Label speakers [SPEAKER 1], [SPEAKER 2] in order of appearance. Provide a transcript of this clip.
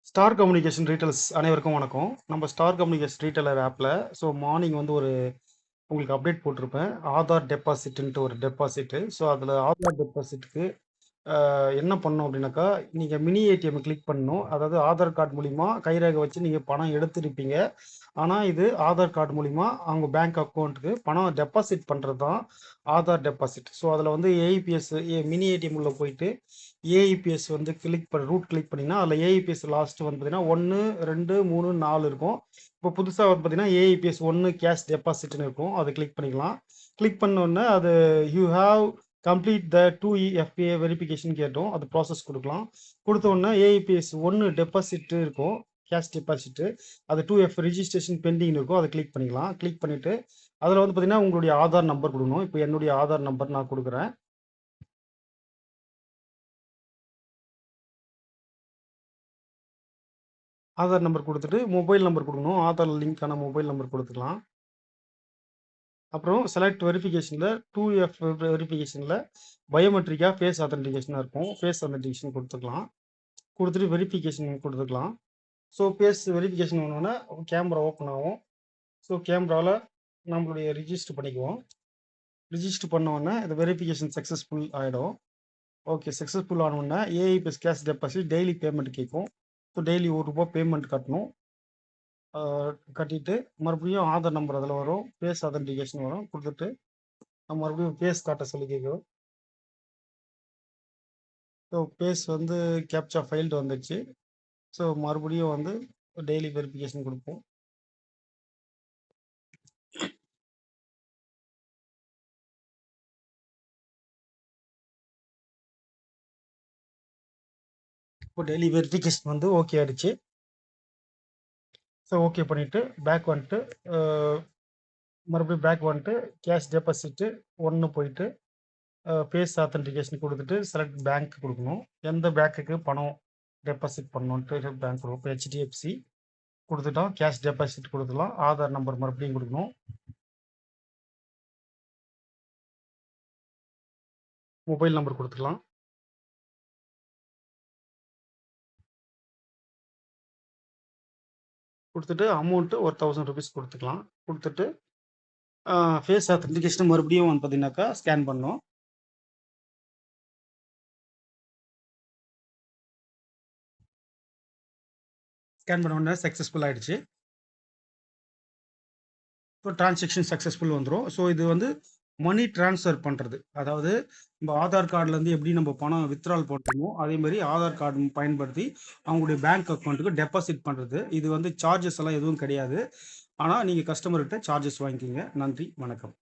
[SPEAKER 1] Star communication retails அனைவருக்கும் வணக்கம். நம்ம ஸ்டார் கம்யூனிகேஷன் ரீட்டெயிலர் ஆப்பில் மார்னிங் ஒரு உங்களுக்கு அப்டேட் போட்டிருப்பேன். ஆதார் டெபாசிட்ன்ட்டு ஒரு டெபாசிட்டு. அதில் ஆதார் டெபாசிட்டுக்கு என்ன பண்ணணும் அப்படின்னாக்கா, நீங்கள் மினி ஏடிஎம் கிளிக் பண்ணணும். அதாவது ஆதார் கார்டு மூலிமா கைரேகை வச்சு நீங்கள் பணம் எடுத்திருப்பீங்க. ஆனால் இது ஆதார் கார்டு மூலிமா அவங்க பேங்க் அக்கௌண்ட்டுக்கு பணம் டெபாசிட் பண்ணுறது தான் ஆதார் டெபாசிட். அதில் ஏஇபிஎஸ் மினி ஏடிஎம் உள்ள போயிட்டு ஏஇபிஎஸ் ரூட் கிளிக் பண்ணிங்கன்னா அதில் ஏஇபிஎஸ் லாஸ்ட் பார்த்தீங்கன்னா 1, 2, 3, 4 இருக்கும். இப்போ புதுசாக பார்த்தீங்கன்னா ஏஇபிஎஸ் 1 கேஷ் டெபாசிட்னு இருக்கும். அதை கிளிக் பண்ணிக்கலாம். கிளிக் பண்ணோடனே அது you have complete the 2FA verification கேட்டோம். அது ப்ராசஸ் கொடுக்கலாம். கொடுத்த உடனே ஏஇபிஎஸ் 1 டெபாசிட் இருக்கும், கேஷ் டெபாசிட். அது 2F ரிஜிஸ்ட்ரேஷன் பெண்டிங் இருக்கும். அதை கிளிக் பண்ணிக்கலாம். கிளிக் பண்ணிவிட்டு அதில் பார்த்தீங்கன்னா உங்களுடைய ஆதார் நம்பர் கொடுக்கணும். இப்போ என்னுடைய ஆதார் நம்பர் நான் கொடுக்குறேன். ஆதார் நம்பர் கொடுத்துட்டு மொபைல் நம்பர் கொடுக்கணும். ஆதார் லிங்க்கான மொபைல் நம்பர் கொடுத்துக்கலாம். அப்புறம் செலக்ட் வெரிஃபிகேஷனில் 2F வெரிஃபிகேஷனில் பயோமெட்ரிக்காக ஃபேஸ் ஆத்தென்டிகேஷனாக இருக்கும். ஃபேஸ் ஆத்தென்டிகேஷன் கொடுத்துக்கலாம். கொடுத்துட்டு வெரிஃபிகேஷன் கொடுத்துக்கலாம். ஃபேஸ் வெரிஃபிகேஷன் பண்ணோன்னா கேமரா ஓப்பன் ஆகும். கேமராவில் நம்மளுடைய ரிஜிஸ்டர் பண்ணிக்குவோம். ரிஜிஸ்டர் பண்ணோடனே இந்த வெரிஃபிகேஷன் சக்ஸஸ்ஃபுல் ஆகிடும். ஓகே, சக்ஸஸ்ஃபுல் ஆனோடனே AEPS cash deposit daily payment கேட்கும். டெய்லி ₹1 பேமெண்ட் கட்டணும். கட்டிட்டு மறுபடியும் ஆதார் நம்பர் அதில் வரும், ஃபேஸ் ஆத்தென்டிகேஷன் வரும். கொடுத்துட்டு மறுபடியும் ஃபேஸ் காட்ட சொல்லி கேட்கும். ஃபேஸ் கேப்சா ஃபைல்டு வந்துடுச்சு. மறுபடியும் டெய்லி வெரிஃபிகேஷன் கொடுப்போம். இப்போ டெய்லி வெரிஃபிகேஷன் ஓகே ஆயிடுச்சு. ஓகே பண்ணிவிட்டு பேக் வந்துட்டு மறுபடியும் பேக் வந்துட்டு கேஷ் டெபாசிட்டு 1 போயிட்டு ஃபேஸ் ஆத்தென்டிகேஷன் கொடுத்துட்டு செலக்ட் பேங்க் கொடுக்கணும். எந்த பேங்க்குக்கு பணம் டெபாசிட் பண்ணணுன்ட்டு பேங்க் கொடுக்கும். இப்போ HDFC கொடுத்துட்டோம். கேஷ் டெபாசிட் கொடுத்துக்கலாம். ஆதார் நம்பர் மறுபடியும் கொடுக்கணும். மொபைல் நம்பர் கொடுத்துக்கலாம். கொடுத்துட்டு அமௌண்ட்டு ஒரு ₹1000 கொடுத்துக்கலாம். கொடுத்துட்டு ஃபேஸ் ஆத்தென்டிகேஷன் மறுபடியும் பார்த்தீங்கன்னாக்கா ஸ்கேன் பண்ணணும். ஸ்கேன் பண்ண உடனே சக்ஸஸ்ஃபுல் ஆகிடுச்சு. டிரான்சாக்ஷன் சக்ஸஸ்ஃபுல் வந்துடும். இது மணி ட்ரான்ஸ்ஃபர் பண்ணுறது. அதாவது நம்ம ஆதார் கார்டுலேருந்து எப்படி நம்ம பணம் வித்ட்ரால் போட்டோமோ அதேமாதிரி ஆதார் கார்டு பயன்படுத்தி அவங்களுடைய பேங்க் அக்கௌண்ட்டுக்கு டெபாசிட் பண்ணுறது. இது சார்ஜஸ் எல்லாம் எதுவும் கிடையாது. ஆனால் நீங்கள் கஸ்டமர்கிட்ட சார்ஜஸ் வாங்கிக்கிங்க. நன்றி, வணக்கம்.